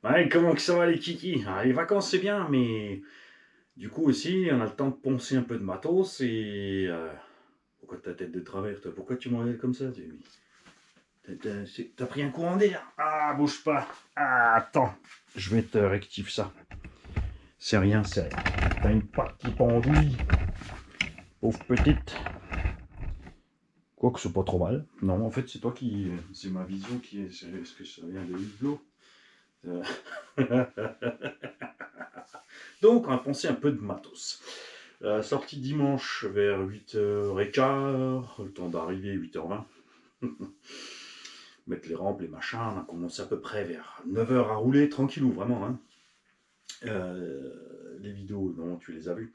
Ouais, comment que ça va les kikis? Ah, les vacances c'est bien, mais du coup aussi on a le temps de poncer un peu de matos et pourquoi ta tête de travers toi? Pourquoi tu me regardes comme ça? T'as pris un courant d'air? Ah, bouge pas. Ah, attends, je vais te rectifier ça. C'est rien, c'est rien. T'as une partie pendouille, pauvre petite. Quoique c'est pas trop mal. Non, en fait c'est toi qui, c'est ma vision qui est, est-ce que ça vient de hublot? Euh, Donc on va penser un peu de matos. Sortie dimanche vers 8h15, le temps d'arriver 8h20. Mettre les rampes, les machins, on a commencé à peu près vers 9h à rouler, tranquillou, vraiment. Hein. Les vidéos, non, tu les as vues.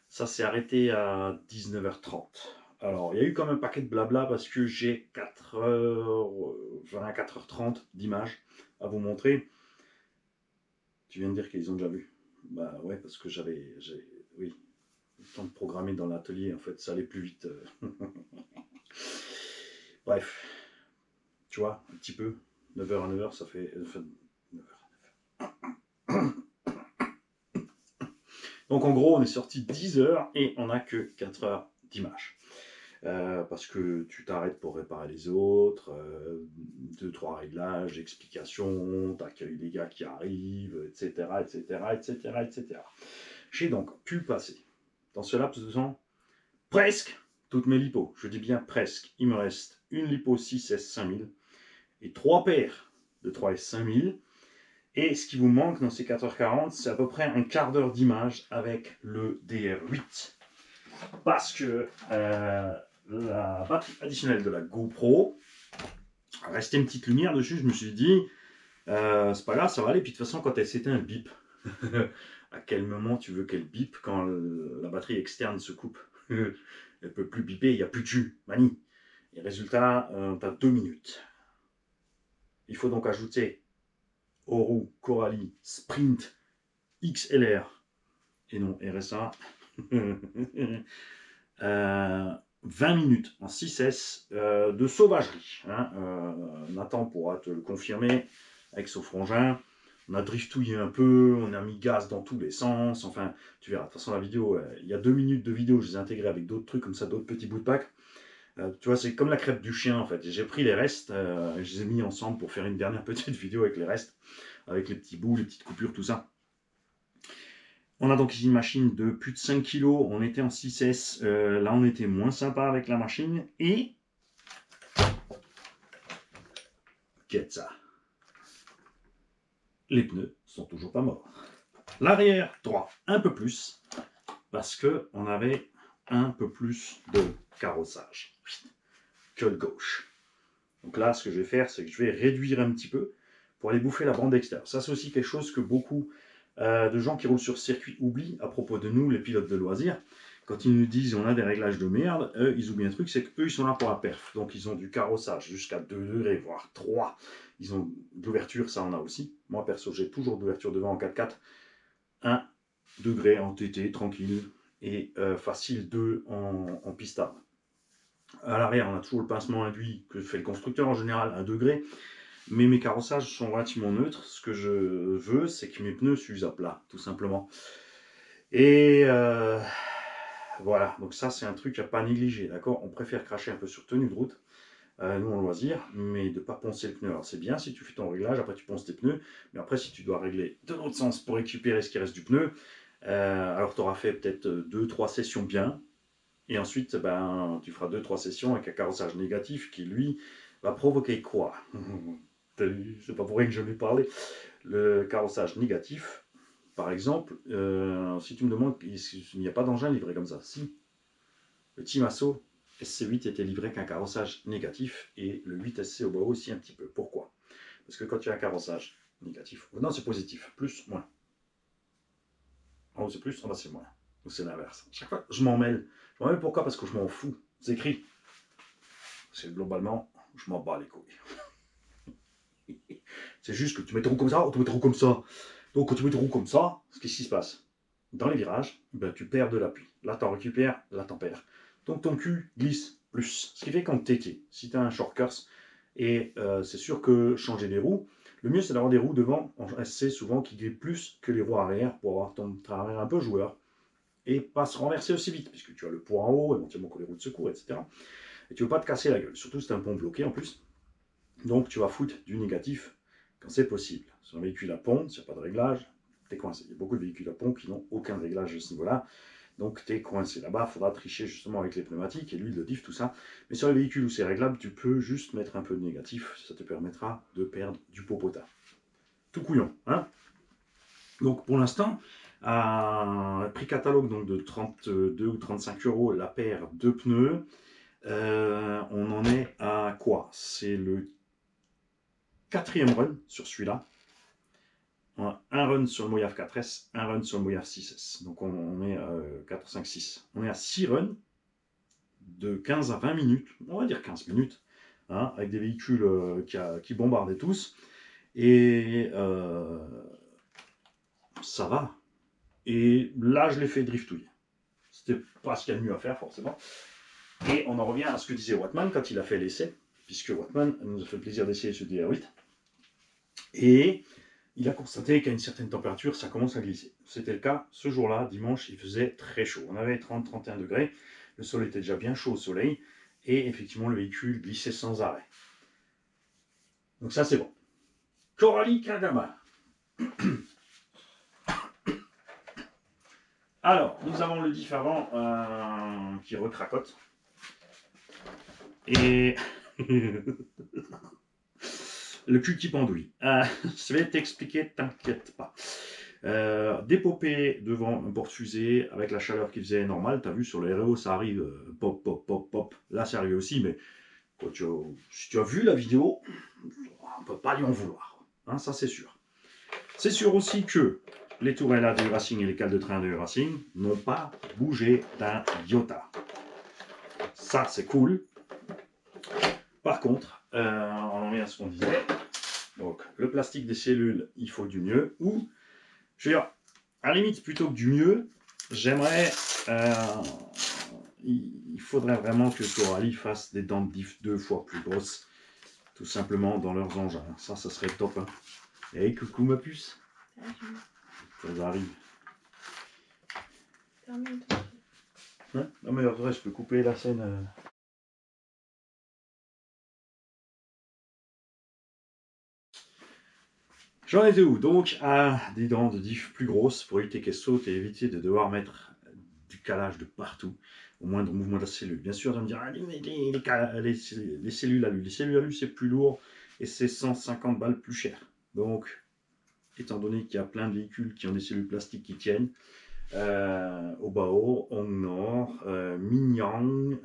Ça s'est arrêté à 19h30. Alors, il y a eu comme un paquet de blabla parce que j'ai 4h20, 4h30 d'images à vous montrer. Tu viens de dire qu'ils ont déjà vu. Bah ouais, parce que oui, le temps de programmer dans l'atelier, en fait, ça allait plus vite. Bref, tu vois, un petit peu. 9h à 9h, ça fait. Enfin, 9h. Donc en gros, on est sorti 10h et on n'a que 4 heures d'image. Parce que tu t'arrêtes pour réparer les autres, 2-3 réglages, explications, t'accueilles les gars qui arrivent, etc., etc., etc., etc. J'ai donc pu passer, dans ce laps de temps, presque toutes mes lipos. Je dis bien presque. Il me reste une lipo 6S 5000 et 3 paires de 3S 5000. Et ce qui vous manque dans ces 4h40, c'est à peu près un quart d'heure d'image avec le DR8. Parce que la batterie additionnelle de la GoPro restait une petite lumière dessus. Je me suis dit, c'est pas grave, ça va aller. Puis de toute façon, quand elle s'éteint, elle bip. À quel moment tu veux qu'elle bip quand la batterie externe se coupe? Elle peut plus biper, il n'y a plus de jus. Mani. Et résultat, tu as 2 minutes. Il faut donc ajouter Oru, Coralie, Sprint, XLR et non RSA. 20 minutes en 6S de sauvagerie. Hein. Nathan pourra te le confirmer avec son frangin. On a driftouillé un peu, on a mis gaz dans tous les sens. Enfin, tu verras. De toute façon, la vidéo, il y a 2 minutes de vidéo. Je les ai intégrées avec d'autres trucs comme ça, d'autres petits bouts de pack. Tu vois, c'est comme la crêpe du chien en fait. J'ai pris les restes, je les ai mis ensemble pour faire une dernière petite vidéo avec les restes, avec les petits bouts, les petites coupures, tout ça. On a donc ici une machine de plus de 5 kg. On était en 6S. Là, on était moins sympa avec la machine. Et. Qu'est-ce ça? Les pneus sont toujours pas morts. L'arrière, 3, un peu plus. Parce qu'on avait un peu plus de carrossage que le gauche. Donc là, ce que je vais faire, c'est que je vais réduire un petit peu pour aller bouffer la bande extérieure. Ça, c'est aussi quelque chose que beaucoup de gens qui roulent sur circuit oublient à propos de nous, les pilotes de loisirs. Quand ils nous disent on a des réglages de merde, ils oublient un truc, c'est qu'eux, ils sont là pour la perf. Donc, ils ont du carrossage jusqu'à 2 degrés, voire 3. Ils ont de l'ouverture, ça en a aussi. Moi, perso, j'ai toujours d'ouverture devant en 4x4. 1 degré en TT, tranquille. Et facile 2 en pistard. À l'arrière, on a toujours le pincement induit que fait le constructeur en général, 1 degré. Mais mes carrossages sont relativement neutres. Ce que je veux, c'est que mes pneus s'usent à plat, tout simplement. Et voilà, donc ça, c'est un truc à pas négliger, d'accord? On préfère cracher un peu sur tenue de route, nous en loisir, mais de ne pas poncer le pneu. Alors c'est bien si tu fais ton réglage, après tu ponces tes pneus, mais après si tu dois régler de l'autre sens pour récupérer ce qui reste du pneu, alors tu auras fait peut-être 2-3 sessions bien, et ensuite ben, tu feras 2-3 sessions avec un carrossage négatif qui lui va provoquer quoi? C'est pas pour rien que je lui parlais. Le carrossage négatif, par exemple, si tu me demandes, il n'y a pas d'engin livré comme ça. Si, le Timasso SC8 était livré qu'un carrossage négatif et le 8SC au bas aussi un petit peu. Pourquoi? Parce que quand tu as un carrossage négatif, non c'est positif, plus, moins. En haut c'est plus, en bas c'est moins. Ou c'est l'inverse. Chaque fois, je m'en mêle. Je m'en mêle pourquoi? Parce que je m'en fous. C'est écrit. Parce que globalement, je m'en bats les couilles. C'est juste que tu mets tes roues comme ça ou tu mets tes roues comme ça. Donc quand tu mets tes roues comme ça, qu'est-ce qui se passe? Dans les virages, ben, tu perds de l'appui. Là, tu en récupères, là, tu en perds. Donc ton cul glisse plus. Ce qui fait qu'en TT, si tu as un short course, et c'est sûr que changer les roues, Le mieux, c'est d'avoir des roues devant en SC souvent qui grippent plus que les roues arrière pour avoir ton train un peu joueur et pas se renverser aussi vite, puisque tu as le poids en haut, éventuellement que les roues de secours, etc. Et tu ne veux pas te casser la gueule, surtout si c'est un pont bloqué en plus. Donc tu vas foutre du négatif quand c'est possible. Sur un véhicule à pont, s'il n'y a pas de réglage, tu es coincé. Il y a beaucoup de véhicules à pont qui n'ont aucun réglage à ce niveau-là. Donc tu es coincé. Là-bas, il faudra tricher justement avec les pneumatiques et l'huile de diff, tout ça. Mais sur les véhicules où c'est réglable, tu peux juste mettre un peu de négatif. Ça te permettra de perdre du popotin. Tout couillon, hein. Donc pour l'instant, à prix catalogue donc de 32 ou 35 euros la paire de pneus, on en est à quoi? C'est le 4e run sur celui-là. On a un run sur le Mojave 4S, un run sur le Mojave 6S. Donc on est à 4, 5, 6. On est à 6 runs de 15 à 20 minutes, on va dire 15 minutes, hein, avec des véhicules qui bombardaient tous. Et ça va. Et là, je l'ai fait driftouiller. C'était pas ce qu'il y a de mieux à faire, forcément. Et on en revient à ce que disait Wattman quand il a fait l'essai, puisque Wattman nous a fait le plaisir d'essayer ce DR8. Et il a constaté qu'à une certaine température, ça commence à glisser. C'était le cas ce jour-là, dimanche, il faisait très chaud. On avait 30-31 degrés, le sol était déjà bien chaud au soleil, et effectivement, le véhicule glissait sans arrêt. Donc ça, c'est bon. Coralie Kagama. Alors, nous avons le diff avant qui recracote. Et le cul qui pendouille. Je vais t'expliquer, t'inquiète pas. Dépopé devant un porte-fusée avec la chaleur qui faisait normale. T'as vu sur les réseaux, ça arrive pop, pop, pop, pop. Là, ça arrive aussi, mais quand si tu as vu la vidéo, on ne peut pas lui en vouloir. Hein, ça, c'est sûr. C'est sûr aussi que les tourelles de Racing et les cales de train de Racing n'ont pas bougé d'un iota. Ça, c'est cool. Par contre, on revient à ce qu'on disait. Donc, le plastique des cellules, il faut du mieux. Ou, je veux dire, à la limite, plutôt que du mieux, j'aimerais... il faudrait vraiment que Coralie fasse des dents de diff 2 fois plus grosses, tout simplement dans leurs engins. Ça serait top. Hein. Hey, coucou ma puce. Ça arrive. Hein? Non mais en vrai, je peux couper la scène. J'en étais où? Donc à des dents de diff plus grosses pour éviter qu'elles sautent et éviter de devoir mettre du calage de partout au moindre mouvement de la cellule. Bien sûr, de me dire les cellules alu. Les cellules alu, c'est plus lourd et c'est 150 balles plus cher. Donc, étant donné qu'il y a plein de véhicules qui ont des cellules plastiques qui tiennent, Obao, Hongnor, Mingyang,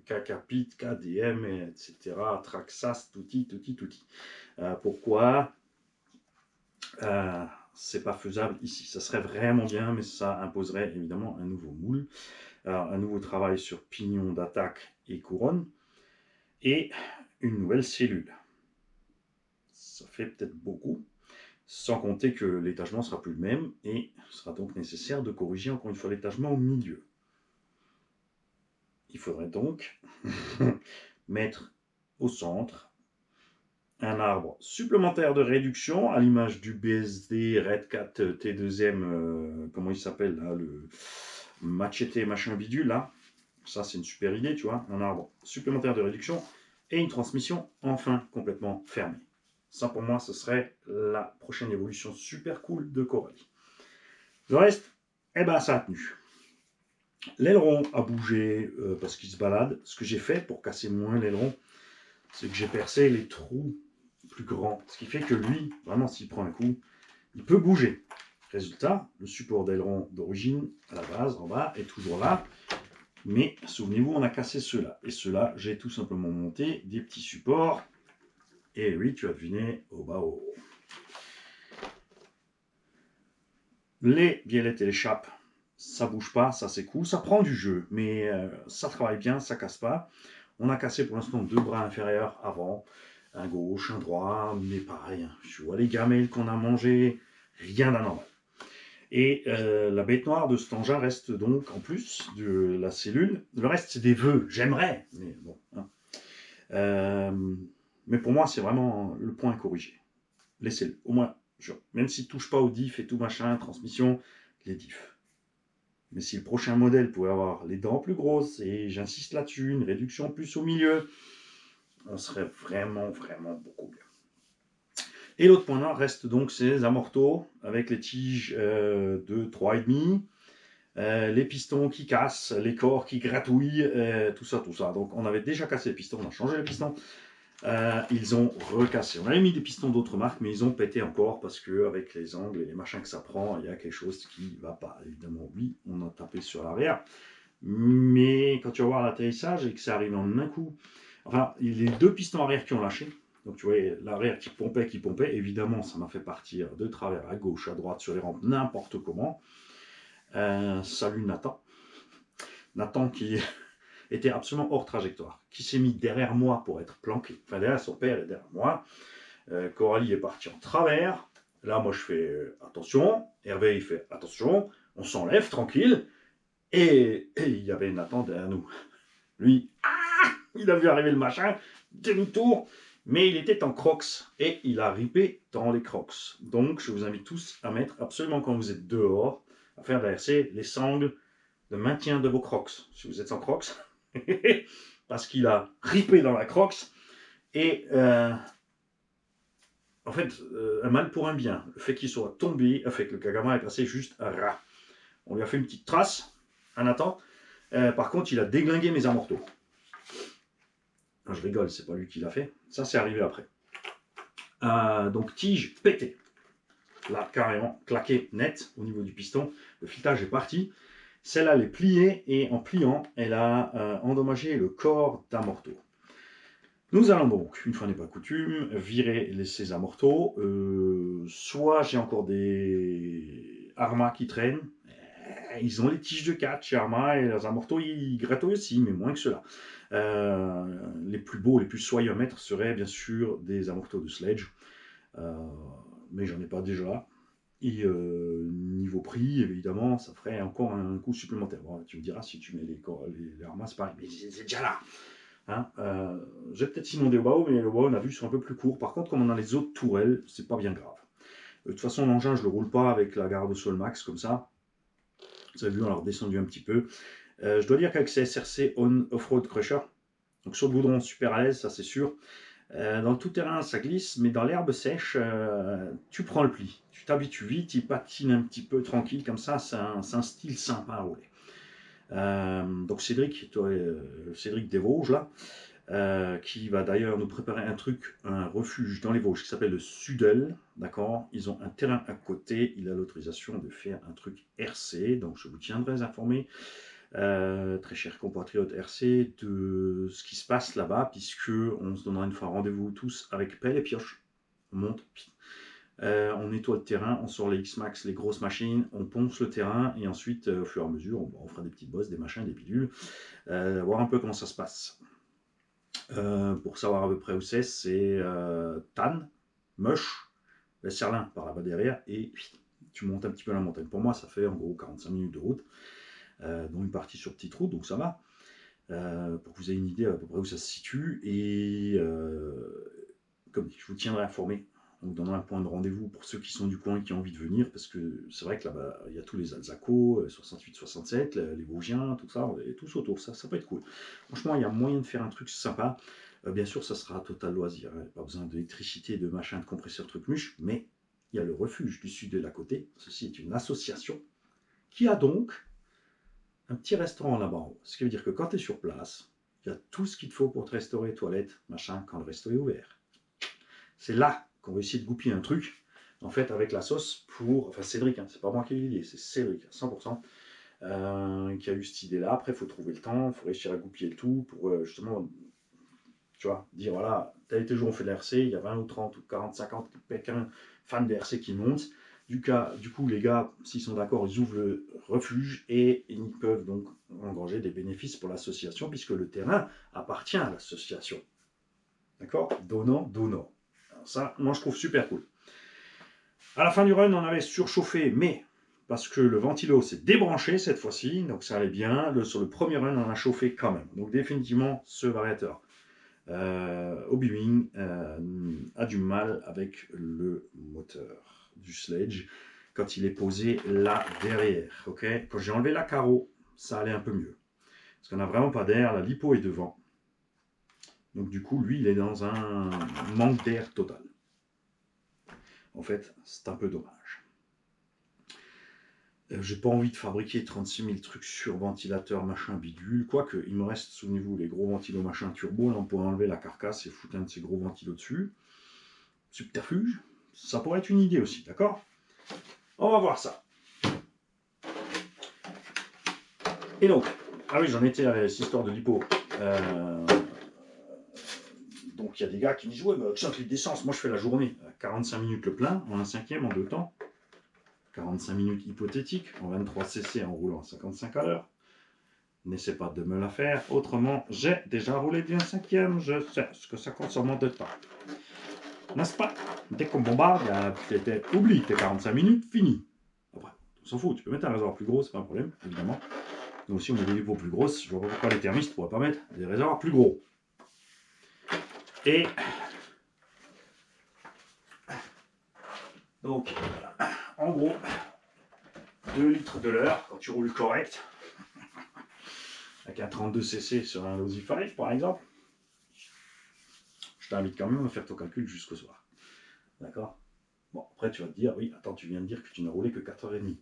Kakapit, KDM, etc., Traxas, touti. Pourquoi c'est pas faisable ici? Ça serait vraiment bien, mais ça imposerait évidemment un nouveau moule, un nouveau travail sur pignon d'attaque et couronne, et une nouvelle cellule. Ça fait peut-être beaucoup. Sans compter que l'étagement sera plus le même et sera donc nécessaire de corriger encore une fois l'étagement au milieu. Il faudrait donc mettre au centre un arbre supplémentaire de réduction à l'image du BSD Redcat T2M, comment il s'appelle là, le Machete machin bidule là. Ça c'est une super idée, tu vois, un arbre supplémentaire de réduction et une transmission enfin complètement fermée. Ça, pour moi, ce serait la prochaine évolution super cool de Coralie. Le reste, eh ben, ça a tenu. L'aileron a bougé parce qu'il se balade. Ce que j'ai fait pour casser moins l'aileron, c'est que j'ai percé les trous plus grands. Ce qui fait que lui, vraiment, s'il prend un coup, il peut bouger. Résultat, le support d'aileron d'origine, à la base, en bas, est toujours là. Mais souvenez-vous, on a cassé ceux-là. Et ceux-là, j'ai tout simplement monté des petits supports. Et oui, tu as deviné, au bas au haut. Les biellettes et les chapes, ça bouge pas, ça c'est cool, ça prend du jeu, mais ça travaille bien, ça casse pas. On a cassé pour l'instant 2 bras inférieurs avant, un gauche, un droit, mais pareil, tu vois les gamelles qu'on a mangées, rien d'anormal. Et la bête noire de cet engin reste donc, en plus de la cellule, le reste c'est des vœux, j'aimerais, mais bon. Hein. Mais pour moi c'est vraiment le point à corriger. laissez-le. Au moins, même s'il ne touche pas aux diffs et tout machin, transmission, les diffs. Mais si le prochain modèle pouvait avoir les dents plus grosses, et j'insiste là-dessus, une réduction plus au milieu, on serait vraiment, vraiment beaucoup mieux. Et l'autre point noir reste donc ces amortos avec les tiges de 3,5, les pistons qui cassent, les corps qui gratouillent, tout ça, tout ça. Donc on avait déjà cassé les pistons, on a changé les pistons. Ils ont recassé. On avait mis des pistons d'autres marques, mais ils ont pété encore parce qu'avec les angles et les machins que ça prend, il y a quelque chose qui ne va pas. Évidemment, oui, on a tapé sur l'arrière. Mais quand tu vas voir l'atterrissage et que ça arrive en un coup, enfin, les deux pistons arrière qui ont lâché, donc tu vois l'arrière qui pompait, évidemment, ça m'a fait partir de travers à gauche, à droite, sur les rampes, n'importe comment. Salut Nathan. Nathan qui était absolument hors trajectoire, qui s'est mis derrière moi pour être planqué. Enfin, derrière son père et derrière moi. Coralie est partie en travers. Là, moi, je fais attention. Hervé, il fait attention. On s'enlève tranquille. Et il y avait Nathan derrière nous. Lui, il a vu arriver le machin, demi-tour, mais il était en crocs et il a ripé dans les crocs. Donc, je vous invite tous à mettre absolument quand vous êtes dehors, à faire de la RC, les sangles de maintien de vos crocs. Si vous êtes en crocs, parce qu'il a ripé dans la crocs et en fait, un mal pour un bien. Le fait qu'il soit tombé a fait que le Kagama est passé juste à ras. On lui a fait une petite trace à Nathan. Par contre, il a déglingué mes amortos. Non, je rigole, c'est pas lui qui l'a fait. Ça, c'est arrivé après. Donc, tige pété. Là, carrément, claqué net au niveau du piston. Le filetage est parti. Celle-là, elle est pliée et en pliant, elle a endommagé le corps d'amorto. Nous allons donc, une fois n'est pas coutume, virer ces amortos. Soit j'ai encore des Arma qui traînent. Ils ont les tiges de 4 chez Arma et les amortos, ils gratouillent aussi, mais moins que ceux-là. Les plus beaux, les plus soyeux à mettre seraient bien sûr des amortos de Sledge. Mais j'en ai pas déjà. Et niveau prix, évidemment, ça ferait encore un coût supplémentaire. Bon, tu me diras, si tu mets les Arma, c'est pareil, mais c'est déjà là. Hein, j'ai peut-être inondé au Bao, mais le Bao, on a vu, sont un peu plus courts. Par contre, comme on a les autres tourelles, c'est pas bien grave. De toute façon, l'engin, je le roule pas avec la garde Sol Max comme ça. Vous avez vu, on l'a redescendu un petit peu. Je dois dire qu'avec ces SRC Off-Road Crusher, donc sur le goudron, super à l'aise, ça c'est sûr. Dans le tout-terrain, ça glisse, mais dans l'herbe sèche, tu prends le pli. Tu t'habitues vite, il patine un petit peu tranquille, comme ça, c'est un style sympa à rouler. Donc Cédric des Vosges, là, qui va d'ailleurs nous préparer un refuge dans les Vosges qui s'appelle le Sudel, d'accord. Ils ont un terrain à côté, il a l'autorisation de faire un truc RC, donc je vous tiendrai informé, très cher compatriote RC, de ce qui se passe là-bas, puisque on se donnera une fois rendez-vous tous avec pelle et pioche. On monte, on nettoie le terrain, on sort les X-Max, les grosses machines, on ponce le terrain, et ensuite, au fur et à mesure, on fera des petites bosses, des machins, des pilules, voir un peu comment ça se passe. Pour savoir à peu près où c'est Tannes, Mush, Serlin par là-bas derrière, et tu montes un petit peu la montagne. Pour moi, ça fait en gros 45 minutes de route, dont une partie sur petite route, donc ça va. Pour que vous ayez une idée à peu près où ça se situe, et comme dit, je vous tiendrai informé. On vous donnera un point de rendez-vous pour ceux qui sont du coin et qui ont envie de venir, parce que c'est vrai que là-bas, il y a tous les Alsaco, 68, 67, les Vosgiens, tout ça, on est tous autour, ça peut être cool. Franchement, il y a moyen de faire un truc sympa. Bien sûr, ça sera total loisir, hein. Pas besoin d'électricité, de machin, de compresseur, truc muche, mais il y a le refuge du sud de l'à côté. Ceci est une association qui a donc un petit restaurant là-bas en haut. Ce qui veut dire que quand tu es sur place, il y a tout ce qu'il te faut pour te restaurer, toilettes, machin, quand le resto est ouvert. C'est là qu'on va essayer de goupiller un truc, en fait, avec la sauce pour... Enfin, Cédric, hein, c'est pas moi qui ai eu l'idée, c'est Cédric, à 100%, qui a eu cette idée-là. Après, il faut trouver le temps, il faut réussir à goupiller le tout pour justement, tu vois, dire, voilà, tel jours on fait de la RC, il y a 20 ou 30 ou 40, 50 quelqu'un fan de RC qui monte. Du coup, les gars, s'ils sont d'accord, ils ouvrent le refuge et ils peuvent donc engranger des bénéfices pour l'association, puisque le terrain appartient à l'association. D'accord? Donnant, donnant. Ça, moi, je trouve super cool. À la fin du run, on avait surchauffé, mais parce que le ventilo s'est débranché cette fois-ci, donc ça allait bien. Sur le premier run, on a chauffé quand même. Donc définitivement, ce variateur Obi-Wan a du mal avec le moteur du sledge quand il est posé là derrière. Okay, quand j'ai enlevé la carreau, ça allait un peu mieux. Parce qu'on n'a vraiment pas d'air, la lipo est devant. Donc du coup, lui, il est dans un manque d'air total. En fait, c'est un peu dommage. J'ai pas envie de fabriquer 36 000 trucs sur ventilateur, machin, bidule. Quoique, il me reste, souvenez-vous, les gros ventilos, machin, turbo. Là, on pourrait enlever la carcasse et foutre un de ces gros ventilos dessus. Subterfuge. Ça pourrait être une idée aussi, d'accord? On va voir ça. Et donc, ah oui, j'en étais à cette histoire de lipo. Donc, il y a des gars qui me disent, ouais, mais 5 litres d'essence, moi je fais la journée. 45 minutes le plein, en un cinquième, en 2 temps. 45 minutes hypothétiques, en 23 cc en roulant à 55 à l'heure. N'essaie pas de me la faire, autrement, j'ai déjà roulé du 1/5, je sais ce que ça consomme de temps. N'est-ce pas? Dès qu'on bombarde, oublie tes 45 minutes, fini. Après, on s'en fout, tu peux mettre un réservoir plus gros, c'est pas un problème, évidemment. Nous aussi, on a des lippos plus grosses, je vois pas pourquoi les thermistes ne pourraient pas mettre des réservoirs plus gros. Et donc, en gros, 2 litres de l'heure, quand tu roules correct, avec un 32 cc sur un Losi 5 par exemple, je t'invite quand même à faire ton calcul jusqu'au soir. D'accord? Bon, après tu vas te dire, oui, attends, tu viens de dire que tu n'as roulé que 4h30.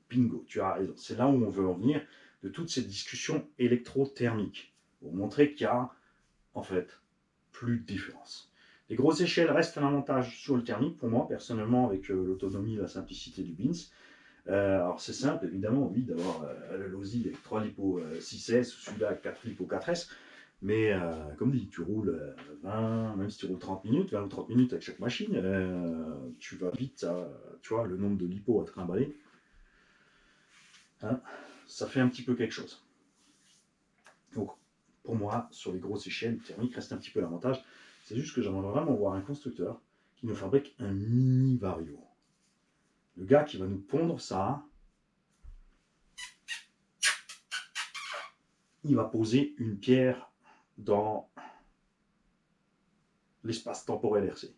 Bingo, tu as raison. C'est là où on veut en venir de toutes ces discussions électrothermiques. Pour montrer qu'il y a, en fait, plus de différence. Les grosses échelles restent un avantage sur le thermique pour moi, personnellement, avec l'autonomie et la simplicité du Bins. Alors c'est simple, évidemment, oui, d'avoir le Losi avec 3 lipo 6S, ou celui-là avec 4 lipo 4S. Mais comme dit, tu roules 20, même si tu roules 30 minutes, 20 ou 30 minutes avec chaque machine, tu vas vite, tu vois, le nombre de lipo à trimballer, hein, ça fait un petit peu quelque chose. Donc, pour moi, sur les grosses échelles, le thermique reste un petit peu l'avantage. C'est juste que j'aimerais vraiment voir un constructeur qui nous fabrique un mini Vario. Le gars qui va nous pondre ça, il va poser une pierre dans l'espace temporel RC.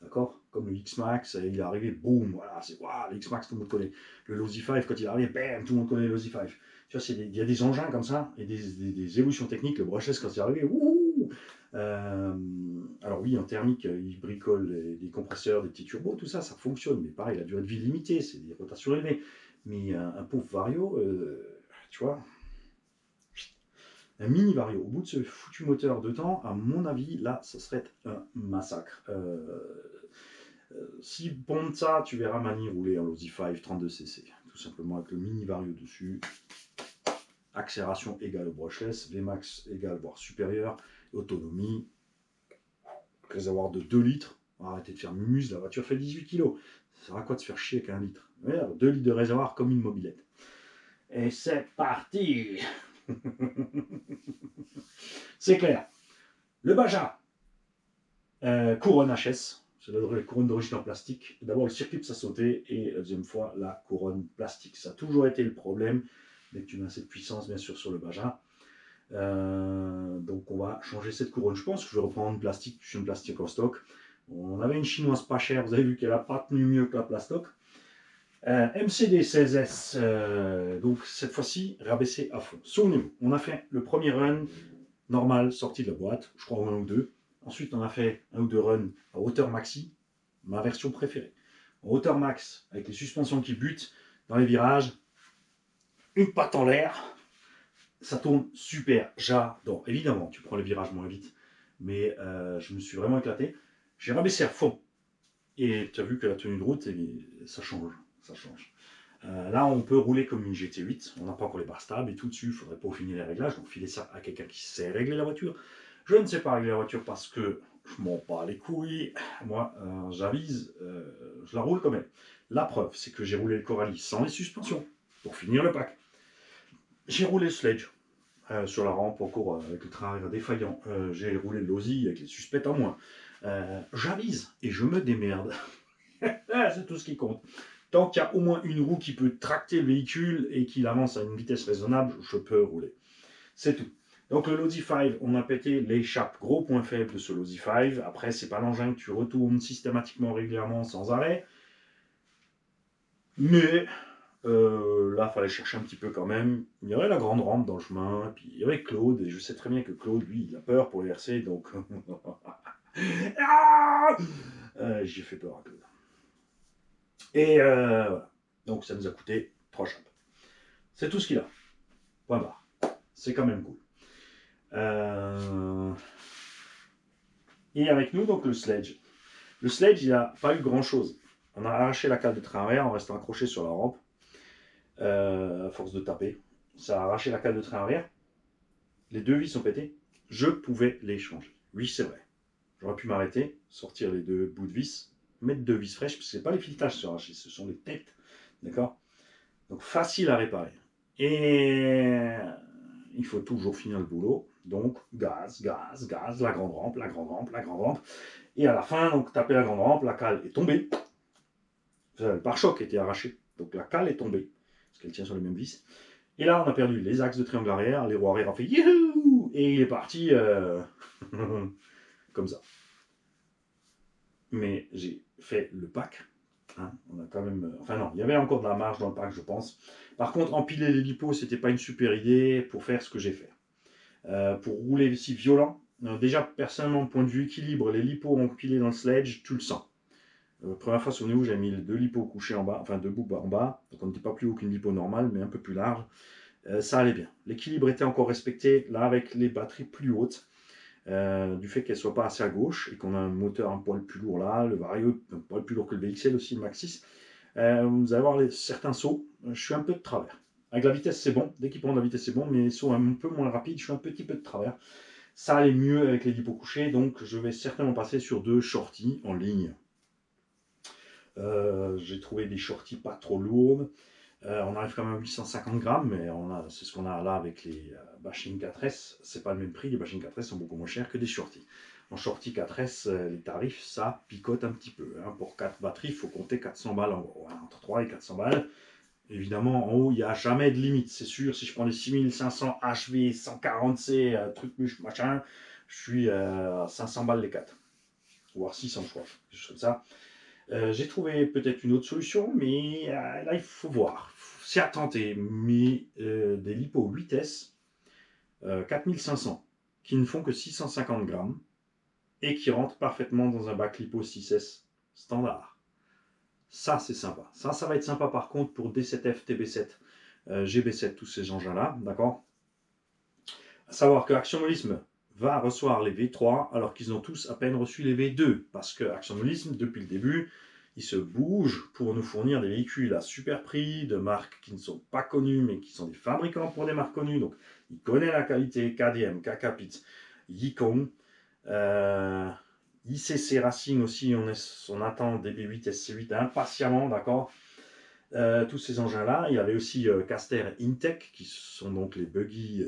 D'accord? Comme le X-Max, il est arrivé, boum, voilà, c'est waouh, le X-Max, tout le monde connaît. Le Losi 5, quand il est arrivé, bam, tout le monde connaît le Losi 5. Tu vois, il y a des engins comme ça, et des évolutions techniques. Le brushless, quand il est arrivé, wouhou! Alors oui, en thermique, il bricole des compresseurs, des petits turbos, tout ça, ça fonctionne. Mais pareil, la durée de vie limitée, c'est des rotations élevées. Mais un pauvre Vario, tu vois, un mini Vario, au bout de ce foutu moteur de temps, à mon avis, là, ça serait un massacre. Si ponde ça, tu verras Mani rouler en Losi 5 32cc, tout simplement avec le mini Vario dessus. Accélération égale au brushless, Vmax égale voire supérieur, autonomie, réservoir de 2 litres. Arrêtez de faire mumuse, la voiture fait 18 kg. Ça sert à quoi de se faire chier avec 1 litre? 2 litres de réservoir comme une mobilette. Et c'est parti. C'est clair. Le Baja, couronne HS, c'est la couronne d'origine en plastique. D'abord, le circuit ça sauté et la deuxième fois, la couronne plastique. Ça a toujours été le problème, dès que tu mets assez de puissance, bien sûr, sur le Baja. Donc, on va changer cette couronne. Je pense que je vais reprendre une plastique, une plastique en stock. On avait une chinoise pas chère, vous avez vu qu'elle n'a pas tenu mieux que la plastoc. MCD 16S, donc cette fois-ci, rabaissé à fond. Souvenez-vous, on a fait le premier run normal, sorti de la boîte, je crois 1 ou 2. Ensuite, on a fait 1 ou 2 runs à hauteur maxi, ma version préférée. En hauteur max, avec les suspensions qui butent dans les virages, une patte en l'air, ça tourne super, j'adore. Évidemment, tu prends les virages moins vite, mais je me suis vraiment éclaté. J'ai rabaissé à fond. Et tu as vu que la tenue de route, ça change. Ça change. Là, on peut rouler comme une GT8. On n'a pas encore les barres stables et tout dessus. Il faudrait peaufiner les réglages. Donc, filer ça à quelqu'un qui sait régler la voiture. Je ne sais pas régler la voiture parce que je m'en bats les couilles. Moi, j'avise, je la roule quand même. La preuve, c'est que j'ai roulé le Coralie sans les suspensions pour finir le pack. J'ai roulé le Sledge sur la rampe encore avec le train arrière défaillant. J'ai roulé le Losi avec les suspects en moins. J'avise et je me démerde. C'est tout ce qui compte. Tant qu'il y a au moins une roue qui peut tracter le véhicule et qu'il avance à une vitesse raisonnable, je peux rouler. C'est tout. Donc le Lozi 5, on a pété les chape. Gros point faible de ce Lozi 5. Après, c'est pas l'engin que tu retournes systématiquement, régulièrement, sans arrêt. Mais là, il fallait chercher un petit peu quand même. Il y avait la grande rampe dans le chemin, puis il y avait Claude, et je sais très bien que Claude, lui, il a peur pour les RC, donc... j'ai fait peur à Claude. Et voilà. Donc ça nous a coûté 3 chapes. C'est tout ce qu'il a. Point barre. C'est quand même cool. Et avec nous, donc le sledge. Le sledge, il n'a pas eu grand chose. On a arraché la cale de train arrière en restant accroché sur la rampe. À force de taper. Ça a arraché la cale de train arrière. Les deux vis sont pétées. Je pouvais les changer. Oui, c'est vrai. J'aurais pu m'arrêter, sortir les deux bouts de vis, mettre deux vis fraîches, parce que ce n'est pas les filetages sur arrachés, ce sont les têtes. D'accord? Donc facile à réparer. Et il faut toujours finir le boulot. Donc gaz, gaz, gaz, la grande rampe, la grande rampe, la grande rampe. Et à la fin, donc taper la grande rampe, la cale est tombée. Le pare-choc était arraché. Donc la cale est tombée, parce qu'elle tient sur les mêmes vis. Et là, on a perdu les axes de triangle arrière, les roues arrière ont fait youhou, et il est parti comme ça. Mais j'ai fait le pack. Hein, on a quand même. Enfin non, il y avait encore de la marge dans le pack, je pense. Par contre, empiler les lipos, c'était pas une super idée pour faire ce que j'ai fait. Pour rouler si violent, déjà personnellement, point de vue équilibre, les lipos empilés dans le sledge, tu le sens. Première fois sur nous, j'ai mis les deux lipos couchés en bas, enfin deux bouts en bas, donc on n'était pas plus haut qu'une lipo normale, mais un peu plus large. Ça allait bien. L'équilibre était encore respecté, là avec les batteries plus hautes, du fait qu'elles ne soient pas assez à gauche, et qu'on a un moteur un poil plus lourd là, le Vario un poil plus lourd que le VXL aussi, le Maxxis. Vous allez voir certains sauts, je suis un peu de travers. Avec la vitesse c'est bon, dès qu'il prend de la vitesse c'est bon, mais les sauts un peu moins rapides, je suis un petit peu de travers. Ça allait mieux avec les lipos couchés, donc je vais certainement passer sur deux shorties en ligne. J'ai trouvé des shorties pas trop lourdes. On arrive quand même à 850 grammes, mais c'est ce qu'on a là avec les Bashing 4S. C'est pas le même prix, les Bashing 4S sont beaucoup moins chers que des shorties. En shorty 4S, les tarifs, ça picote un petit peu. Hein. Pour 4 batteries, il faut compter 400 balles en gros, hein, entre 3 et 400 balles. Évidemment, en haut, il n'y a jamais de limite. C'est sûr, si je prends les 6500 HV, 140C, truc machin, je suis à 500 balles les 4. Voire 600, je crois. Quelque chose comme ça. J'ai trouvé peut-être une autre solution, mais là, il faut voir. C'est à tenter, mais des lipos 8S, 4500, qui ne font que 650 grammes, et qui rentrent parfaitement dans un bac lipo 6S standard. Ça, c'est sympa. Ça va être sympa par contre pour D7F, TB7, GB7, tous ces engins-là, d'accord? À savoir que Actionmobilisme va recevoir les V3 alors qu'ils ont tous à peine reçu les V2 parce que Actionmobilisme, depuis le début, il se bouge pour nous fournir des véhicules à super prix, de marques qui ne sont pas connues mais qui sont des fabricants pour des marques connues. Donc, il connaît la qualité KDM, Kakapit, Yikon, ICC Racing aussi, on attend DB8, SC8 impatiemment, d'accord. Tous ces engins-là, il y avait aussi Caster Intech qui sont donc les buggy.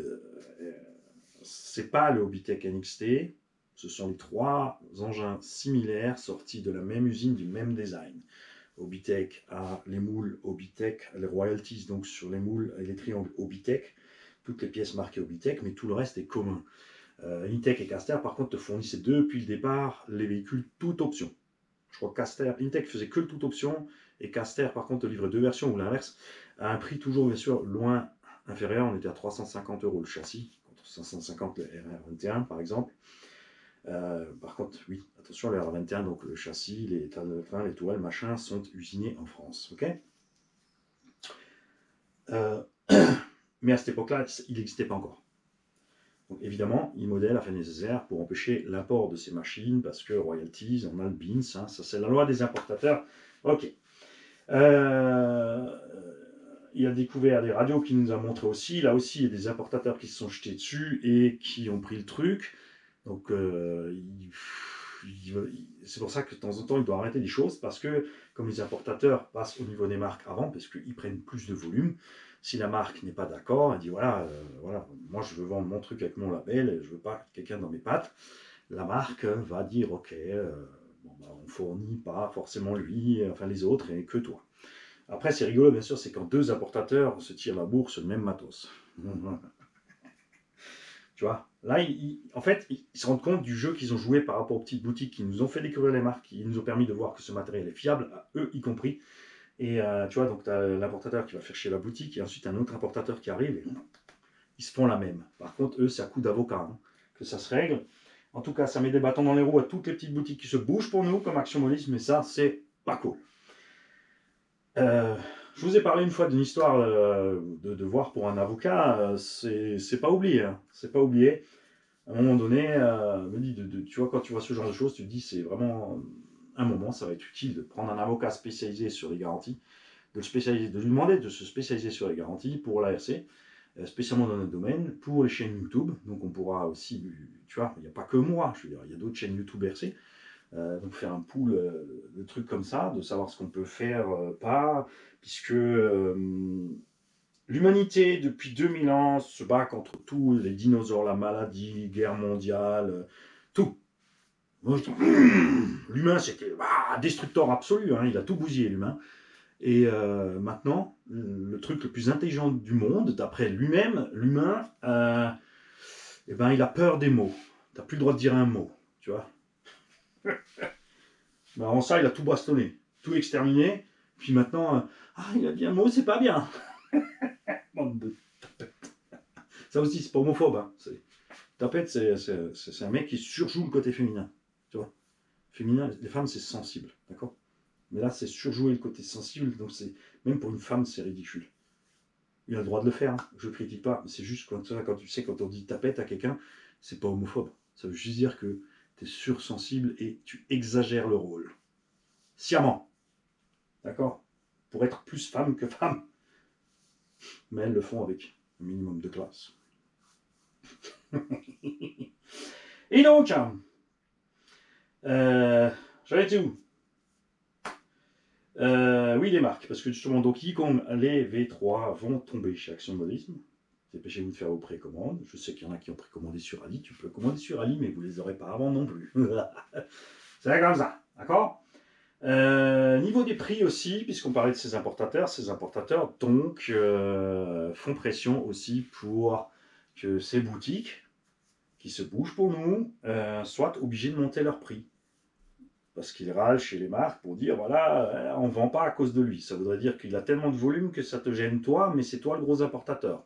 C'est pas le Hobbytech NXT, ce sont les trois engins similaires sortis de la même usine, du même design. Hobbytech a les moules Hobbytech, les royalties donc sur les moules et les triangles Hobbytech, toutes les pièces marquées Hobbytech, mais tout le reste est commun. Intech et Caster par contre te fournissaient depuis le départ les véhicules toute option. Je crois que Intech faisait que le toute option et Caster par contre te livre deux versions ou l'inverse à un prix toujours bien sûr loin inférieur. On était à 350 € le châssis contre 550 le RR21 par exemple. Par contre, oui, attention, le RR21, donc le châssis, les états de fin, les tourelles, machin, sont usinés en France. Ok. Mais à cette époque-là, il n'existait pas encore. Donc évidemment, e-model a fait nécessaire pour empêcher l'import de ces machines parce que royalties, on a le BINS, hein, ça c'est la loi des importateurs. Ok. Il a découvert des radios qui nous a montré aussi. Là aussi, il y a des importateurs qui se sont jetés dessus et qui ont pris le truc. Donc, c'est pour ça que de temps en temps, il doit arrêter des choses parce que, comme les importateurs passent au niveau des marques avant, parce qu'ils prennent plus de volume, si la marque n'est pas d'accord, elle dit voilà, moi je veux vendre mon truc avec mon label, je veux pas quelqu'un dans mes pattes. La marque va dire ok, on fournit pas forcément lui, enfin les autres et que toi. Après, c'est rigolo, bien sûr, c'est quand deux importateurs se tirent la bourse le même matos. Tu vois, là, en fait, ils se rendent compte du jeu qu'ils ont joué par rapport aux petites boutiques qui nous ont fait découvrir les marques, qui nous ont permis de voir que ce matériel est fiable, à eux y compris. Et tu vois, donc tu as l'importateur qui va faire chez la boutique, et ensuite un autre importateur qui arrive, et ils se font la même. Par contre, eux, c'est à coup d'avocat que ça se règle. En tout cas, ça met des bâtons dans les roues à toutes les petites boutiques qui se bougent pour nous, comme Action Molis, mais ça, c'est pas cool. Je vous ai parlé une fois d'une histoire de devoir pour un avocat, c'est pas oublié. Hein. C'est pas oublié. À un moment donné, me dit tu vois, quand tu vois ce genre de choses, tu te dis c'est vraiment un moment, ça va être utile de prendre un avocat spécialisé sur les garanties, de lui demander de se spécialiser sur les garanties pour l'ARC, spécialement dans notre domaine, pour les chaînes YouTube. Donc on pourra aussi, tu vois, il n'y a pas que moi, je veux dire, il y a d'autres chaînes YouTube RC. Donc faire un pool de trucs comme ça, de savoir ce qu'on peut faire, pas, puisque l'humanité depuis 2000 ans se bat contre tous les dinosaures, la maladie, guerre mondiale, tout. L'humain c'était destructeur absolu, hein, il a tout bousillé l'humain. Et maintenant, le truc le plus intelligent du monde, d'après lui-même, l'humain, eh ben, il a peur des mots. T'as plus le droit de dire un mot, tu vois. Mais avant ça, il a tout bastonné, tout exterminé. Puis maintenant, il a dit un mot, c'est pas bien. Bande de tapettes. Ça aussi, c'est pas homophobe. Hein. Tapette, c'est un mec qui surjoue le côté féminin. Tu vois, féminin, les femmes, c'est sensible, d'accord. Mais là, c'est surjouer le côté sensible, donc c'est même pour une femme, c'est ridicule. Il a le droit de le faire, hein. Je ne critique pas, mais c'est juste quand tu sais, quand on dit tapette à quelqu'un, c'est pas homophobe. Ça veut juste dire que tu es sursensible et tu exagères le rôle. Sciemment. D'accord. Pour être plus femme que femme. Mais elles le font avec un minimum de classe. Et donc, j'en étais où? Oui, les marques, parce que justement, donc, comme les V3 vont tomber chez Action Modisme, dépêchez-vous de faire vos précommandes. Je sais qu'il y en a qui ont précommandé sur Ali. Tu peux commander sur Ali, mais vous ne les aurez pas avant non plus. C'est comme ça, d'accord. Niveau des prix aussi, puisqu'on parlait de ces importateurs donc font pression aussi pour que ces boutiques qui se bougent pour nous soient obligées de monter leur prix. Parce qu'ils râlent chez les marques pour dire voilà, on ne vend pas à cause de lui. Ça voudrait dire qu'il a tellement de volume que ça te gêne toi, mais c'est toi le gros importateur.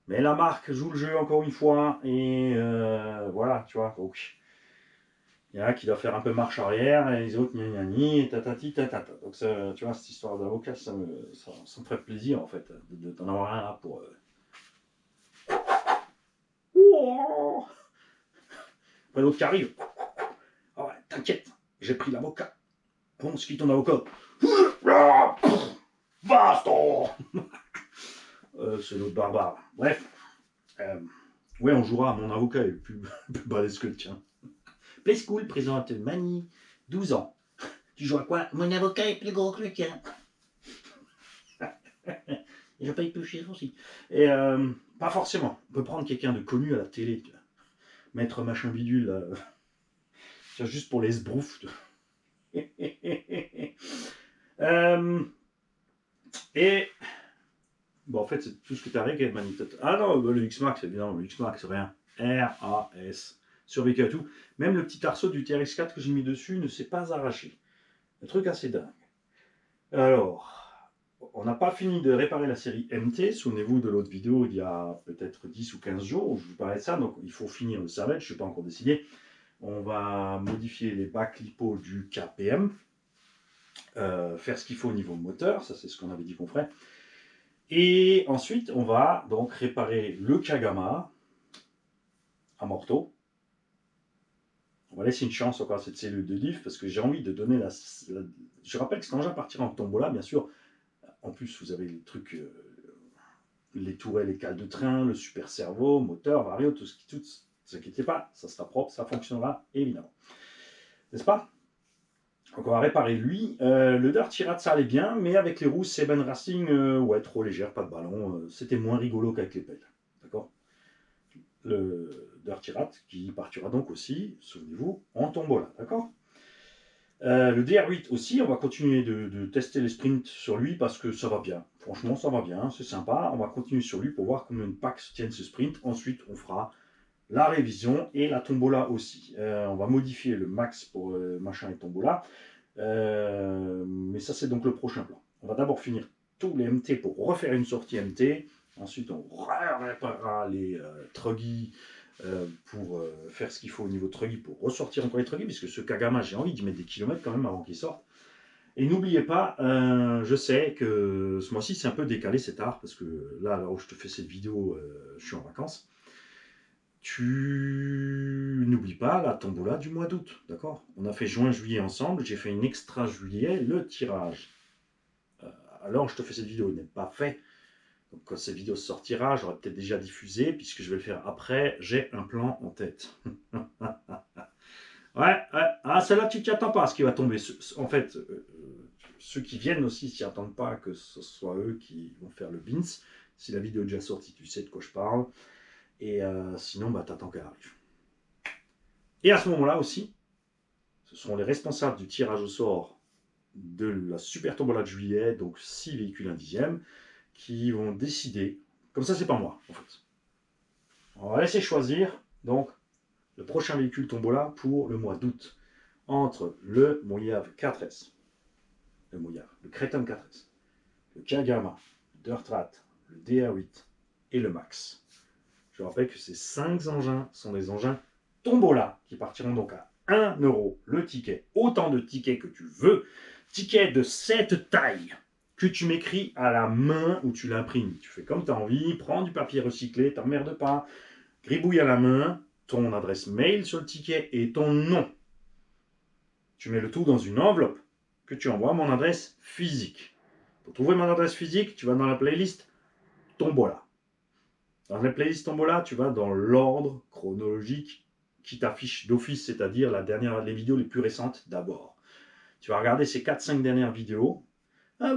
Mais la marque joue le jeu encore une fois, et voilà, tu vois. Donc, il y en a qui doivent faire un peu marche arrière, et les autres, gna tatati, tatata. Donc, ça, tu vois, cette histoire d'avocat, ça me ferait plaisir, en fait, d'en avoir un là pour. Oh, après, l'autre qui arrive. Ah ouais, t'inquiète, j'ai pris l'avocat. Bon, c'est qui ton avocat? Baston. C'est l'autre barbare. Bref. Ouais, on jouera. Mon avocat est plus balèze que le tien. Play School présente Mani, 12 ans. Tu joues à quoi? Mon avocat est plus gros que le tien. Il a pas plus cher aussi. Et pas forcément. On peut prendre quelqu'un de connu à la télé. Tu vois. Maître machin bidule. Là. Juste pour les sbroufs. Et bon, en fait, c'est tout ce que tu as avec Manitoto. Ah non, le X-Max, évidemment, le X-Max, rien. R-A-S. Survécu à tout. Même le petit arceau du TRX4 que j'ai mis dessus ne s'est pas arraché. Un truc assez dingue. Alors, on n'a pas fini de réparer la série MT. Souvenez-vous de l'autre vidéo il y a peut-être 10 ou 15 jours où je vous parlais de ça. Donc, il faut finir le salvage. Je ne suis pas encore décidé. On va modifier les bacs lipo du KPM. Faire ce qu'il faut au niveau moteur. Ça, c'est ce qu'on avait dit qu'on ferait. Et ensuite, on va donc réparer le Kagama à Morteau. On va laisser une chance encore à cette cellule de diff parce que j'ai envie de donner Je rappelle que cet engin partira en tombola, bien sûr. En plus, vous avez les trucs, les tourelles, les cales de train, le super servo, moteur, vario, tout. Ne vous inquiétez pas, ça sera propre, ça fonctionnera évidemment. N'est-ce pas? Donc on va réparer lui. Le Dirty Rat, ça allait bien, mais avec les roues Seben Racing, ouais, trop légère, pas de ballon. C'était moins rigolo qu'avec les pelles. D'accord? Le Dirty Rat qui partira donc aussi, souvenez-vous, en tombola. D'accord? Le DR8 aussi, on va continuer de tester les sprints sur lui parce que ça va bien. Franchement, ça va bien, c'est sympa. On va continuer sur lui pour voir combien de packs tiennent ce sprint. Ensuite, on fera la révision et la tombola aussi. On va modifier le max pour machin et tombola. Mais ça, c'est donc le prochain plan. On va d'abord finir tous les MT pour refaire une sortie MT. Ensuite, on réparera les truggy pour faire ce qu'il faut au niveau truggy pour ressortir encore les truggy, puisque ce Kagama, j'ai envie d'y mettre des kilomètres quand même avant qu'il sorte. Et n'oubliez pas, je sais que ce mois-ci c'est un peu décalé, c'est tard, parce que là où je te fais cette vidéo, je suis en vacances. Tu n'oublies pas la tombola du mois d'août, d'accord? On a fait juin-juillet ensemble, j'ai fait une extra juillet, le tirage. Alors je te fais cette vidéo, il n'est pas fait. Donc quand cette vidéo sortira, j'aurai peut-être déjà diffusé, puisque je vais le faire après, j'ai un plan en tête. Ouais, ah, celle-là, tu t'y attends pas à ce qui va tomber. En fait, ceux qui viennent aussi s'y attendent pas que ce soit eux qui vont faire le bins. Si la vidéo est déjà sortie, tu sais de quoi je parle. Et sinon, bah, t'attends qu'elle arrive. Et à ce moment-là aussi, ce seront les responsables du tirage au sort de la super tombola de juillet, donc 6 véhicules 1/10, qui vont décider. Comme ça, c'est pas moi, en fait. On va laisser choisir, donc, le prochain véhicule tombola pour le mois d'août. Entre le Mojave 4S, le Creton 4S, le Kagama, le Dirtrat, le DR8 et le Max. Je rappelle que ces 5 engins sont des engins tombola qui partiront donc à 1 € le ticket. Autant de tickets que tu veux. Ticket de cette taille que tu m'écris à la main ou tu l'imprimes. Tu fais comme tu as envie, prends du papier recyclé, t'emmerdes pas, gribouille à la main, ton adresse mail sur le ticket et ton nom. Tu mets le tout dans une enveloppe que tu envoies à mon adresse physique. Pour trouver mon adresse physique, tu vas dans la playlist Tombola. Dans la playlist Tombola, tu vas dans l'ordre chronologique qui t'affiche d'office, c'est-à-dire les vidéos les plus récentes d'abord. Tu vas regarder ces 4-5 dernières vidéos.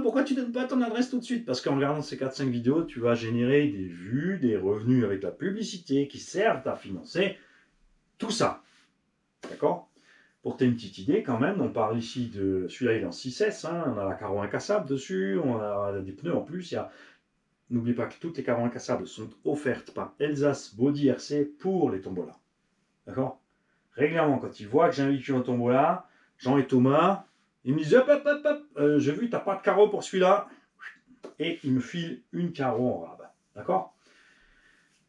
Pourquoi tu ne donnes pas ton adresse tout de suite? Parce qu'en regardant ces 4-5 vidéos, tu vas générer des vues, des revenus avec la publicité qui servent à financer tout ça. D'accord? Pour que tu aies une petite idée quand même, on parle ici de... Celui-là, il est en 6S, hein, on a la carreau incassable dessus, on a des pneus en plus. N'oubliez pas que toutes les carreaux incassables sont offertes par Elsace Body RC pour les tombolas. D'accord? Régulièrement, quand ils voient que j'ai un véhicule en tombola, Jean et Thomas, ils me disent hop, hop, hop, hop, j'ai vu, t'as pas de carreau pour celui-là. Et ils me filent une carreau en rab. D'accord?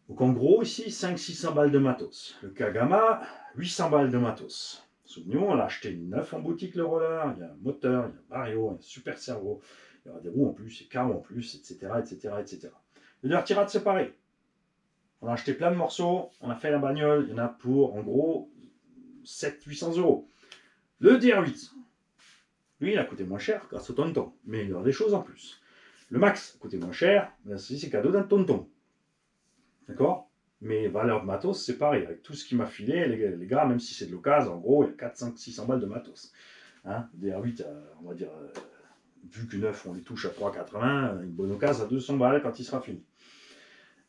Donc en gros, ici, 500-600 balles de matos. Le Kagama, 800 balles de matos. Souvenez-vous, on l'a acheté neuf en boutique, le roller. Il y a un moteur, il y a un Vario, un super servo. Il y aura des roues en plus, des carreaux en plus, etc. etc., etc. Le tirade, c'est pareil. On a acheté plein de morceaux, on a fait la bagnole, il y en a pour, en gros, 700-800 €. Le DR8, lui, il a coûté moins cher grâce au tonton, mais il y aura des choses en plus. Le Max a coûté moins cher, mais c'est cadeau d'un tonton. D'accord? Mais valeur de matos, c'est pareil. Avec tout ce qu'il m'a filé, les gars, même si c'est de l'occasion, en gros, il y a 4, 5, 600 balles de matos. Hein? DR8, on va dire, vu que neuf, on les touche à 3,80, une bonne occasion à 200 balles quand il sera fini.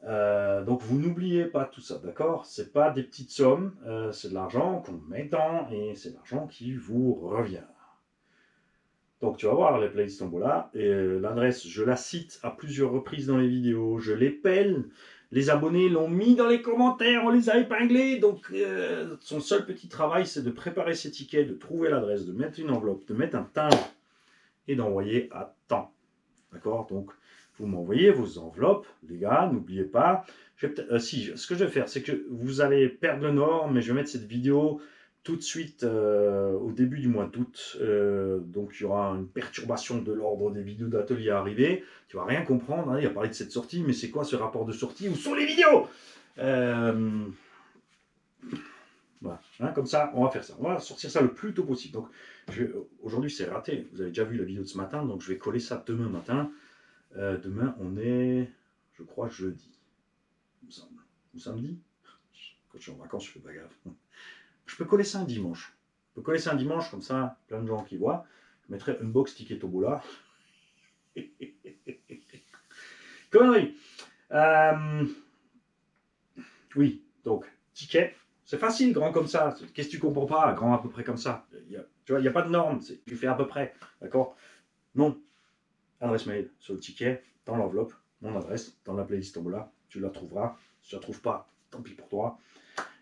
Donc vous n'oubliez pas tout ça, d'accord? C'est pas des petites sommes, c'est de l'argent qu'on met dedans et c'est de l'argent qui vous revient. Donc tu vas voir les playlists Tombola et l'adresse, je la cite à plusieurs reprises dans les vidéos, je l'épelle. Les abonnés l'ont mis dans les commentaires, on les a épinglés. Donc son seul petit travail, c'est de préparer ses tickets, de trouver l'adresse, de mettre une enveloppe, de mettre un timbre et d'envoyer à temps. D'accord? Donc vous m'envoyez vos enveloppes, les gars, n'oubliez pas. Ce que je vais faire, c'est que vous allez perdre le nord, mais je vais mettre cette vidéo tout de suite au début du mois d'août. Donc il y aura une perturbation de l'ordre des vidéos d'atelier à arriver. Tu vas rien comprendre, hein, il a parlé de cette sortie, mais c'est quoi ce rapport de sortie? Où sont les vidéos? Voilà, hein, comme ça, on va faire ça. On va sortir ça le plus tôt possible. Donc aujourd'hui c'est raté, vous avez déjà vu la vidéo de ce matin, donc je vais coller ça demain matin. Demain, on est, je crois, jeudi, il me semble. Ou samedi. Quand je suis en vacances, je fais pas gaffe. Je peux coller ça un dimanche. Je peux coller ça un dimanche, comme ça, plein de gens qui voient. Je mettrai unbox ticket tombola. Connerie. Oui, donc, ticket. C'est facile, grand comme ça. Qu'est-ce que tu comprends pas, grand à peu près comme ça? Tu vois, il n'y a pas de norme. Tu fais à peu près. D'accord? Non. Adresse mail sur le ticket, dans l'enveloppe, mon adresse, dans la playlist Tombola, tu la trouveras. Si tu ne la trouves pas, tant pis pour toi.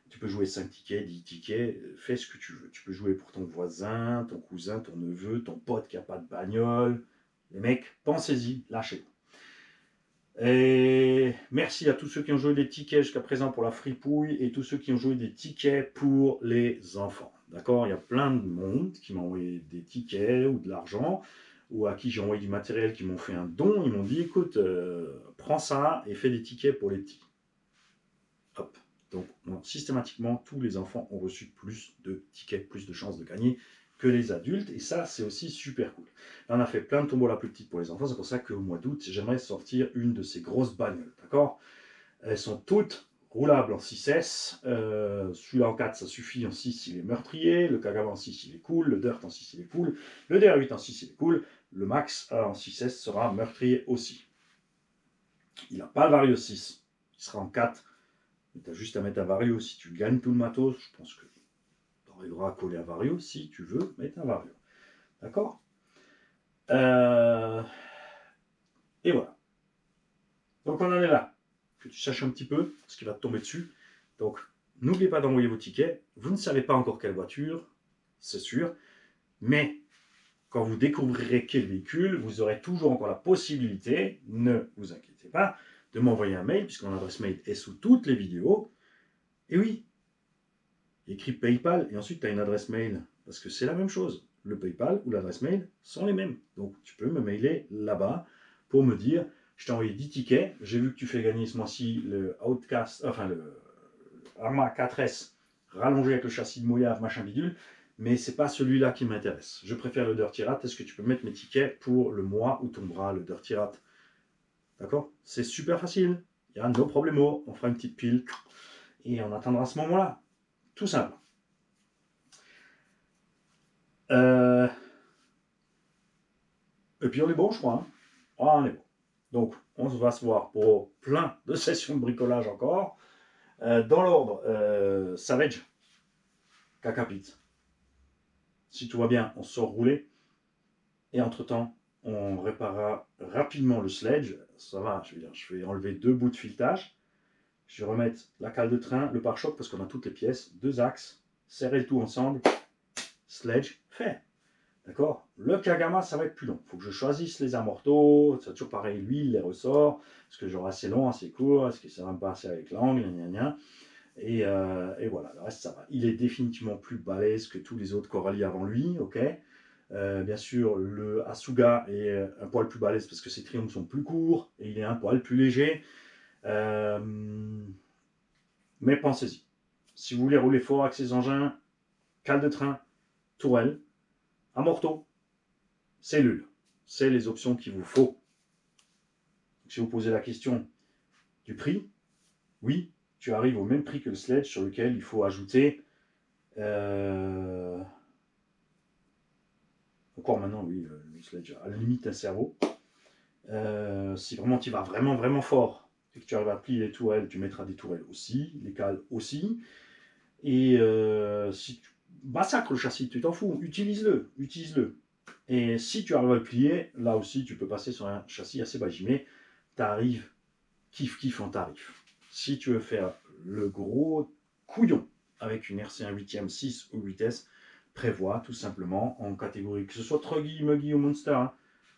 Tu peux jouer 5 tickets, 10 tickets, fais ce que tu veux. Tu peux jouer pour ton voisin, ton cousin, ton neveu, ton pote qui n'a pas de bagnole. Les mecs, pensez-y, lâchez-vous. Et merci à tous ceux qui ont joué des tickets jusqu'à présent pour la fripouille et tous ceux qui ont joué des tickets pour les enfants. D'accord? Il y a plein de monde qui m'a envoyé des tickets ou de l'argent ou à qui j'ai envoyé du matériel, qui m'ont fait un don. Ils m'ont dit, écoute, prends ça et fais des tickets pour les petits. Hop. Donc, systématiquement, tous les enfants ont reçu plus de tickets, plus de chances de gagner que les adultes. Et ça, c'est aussi super cool. Là, on a fait plein de tombolas plus petites pour les enfants. C'est pour ça qu'au mois d'août, j'aimerais sortir une de ces grosses bagnoles. D'accord? Elles sont toutes roulables en 6S. Celui-là en 4, ça suffit. En 6, il est meurtrier. Le Kagama en 6, il est cool. Le Dirt en 6, il est cool. Le DR8 en 6, il est cool. Le Max en 6S sera meurtrier aussi. Il n'a pas le Vario 6. Il sera en 4. Tu as juste à mettre un Vario. Si tu gagnes tout le matos, je pense que tu arriveras à coller un Vario si tu veux mettre un Vario. D'accord? Et voilà. Donc on en est là. Que tu saches un petit peu ce qui va te tomber dessus. Donc n'oubliez pas d'envoyer vos tickets. Vous ne savez pas encore quelle voiture, c'est sûr. Mais quand vous découvrirez quel véhicule, vous aurez toujours encore la possibilité, ne vous inquiétez pas, de m'envoyer un mail, puisque mon adresse mail est sous toutes les vidéos. Et oui, écris PayPal et ensuite tu as une adresse mail, parce que c'est la même chose. Le PayPal ou l'adresse mail sont les mêmes. Donc tu peux me mailer là-bas pour me dire, je t'ai envoyé 10 tickets, j'ai vu que tu fais gagner ce mois-ci le Outcast, enfin le Arma 4S rallongé avec le châssis de Mojave, machin bidule, mais c'est pas celui-là qui m'intéresse. Je préfère le Dirty Rat. Est-ce que tu peux mettre mes tickets pour le mois où tombera le Dirty Rat? D'accord? C'est super facile. Il y a no problemo. On fera une petite pile et on attendra ce moment-là. Tout simple. Et puis on est bon, je crois. Hein. Ah, on est bon. Donc, on va se voir pour plein de sessions de bricolage encore. Dans l'ordre, Savage, Cacapit. Si tout va bien, on sort rouler. Et entre-temps, on réparera rapidement le sledge. Ça va, je vais enlever 2 bouts de filetage. Je vais remettre la cale de train, le pare-choc, parce qu'on a toutes les pièces, 2 axes, serrer le tout ensemble. Sledge, fait. D'accord? Le Kagama, ça va être plus long. Il faut que je choisisse les amortos. C'est toujours pareil, l'huile, les ressorts. Est-ce que j'aurai assez long, assez court? Est-ce que ça va me passer avec l'angle? Et voilà, le reste, ça va. Il est définitivement plus balèze que tous les autres Coralie avant lui. Ok? Bien sûr, le Asuga est un poil plus balèze parce que ses triangles sont plus courts et il est un poil plus léger. Mais pensez-y. Si vous voulez rouler fort avec ces engins, cale de train, tourelle, amorto, cellule. C'est les options qu'il vous faut. Donc, si vous posez la question du prix, oui, tu arrives au même prix que le sledge sur lequel il faut ajouter... Encore maintenant, oui, le sledge a à la limite un cerveau. Si vraiment tu vas vraiment fort et que tu arrives à plier les tourelles, tu mettras des tourelles aussi, les cales aussi. Et si tu massacres le châssis, tu t'en fous, utilise-le. Et si tu arrives à le plier, là aussi tu peux passer sur un châssis assez bajimé. Tu arrives kiff en tarif. Si tu veux faire le gros couillon avec une RC1 8e, 6 ou 8S, prévois tout simplement en catégorie, que ce soit Truggy, Muggy ou Monster, hein,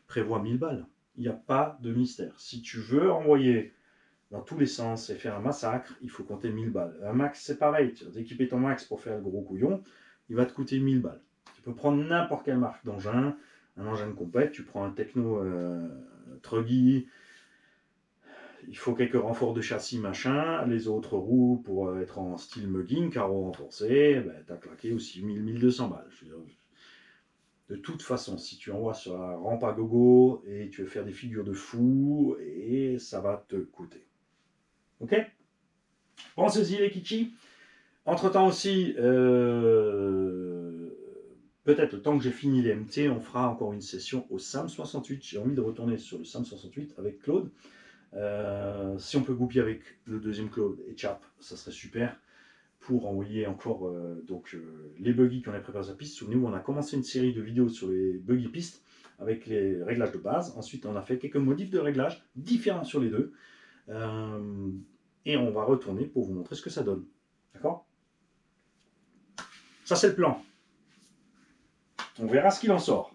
prévois 1000 balles. Il n'y a pas de mystère. Si tu veux envoyer dans tous les sens et faire un massacre, il faut compter 1000 balles. Un max, c'est pareil. Tu vas équiper ton max pour faire le gros couillon, il va te coûter 1000 balles. Tu peux prendre n'importe quelle marque d'engin, un engin de compète, tu prends un Techno Truggy, il faut quelques renforts de châssis, machin, les autres roues pour être en style mugging, carreau renforcé, ben, tu as claqué aussi 1000-1200 balles. De toute façon, si tu envoies sur la rampe à gogo et tu veux faire des figures de fou, et ça va te coûter. Ok? Pensez-y les kiki. Entre temps aussi, peut-être le temps que j'ai fini les MT, on fera encore une session au SAM 68. J'ai envie de retourner sur le SAM 68 avec Claude. Si on peut goupiller avec le deuxième Claude et Chap, ça serait super pour envoyer encore les buggy qu'on a préparés sur la piste. Souvenez-vous, on a commencé une série de vidéos sur les buggy pistes avec les réglages de base. Ensuite, on a fait quelques modifs de réglages différents sur les deux. et on va retourner pour vous montrer ce que ça donne. D'accord? Ça, c'est le plan. On verra ce qu'il en sort.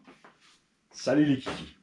Salut les kikis.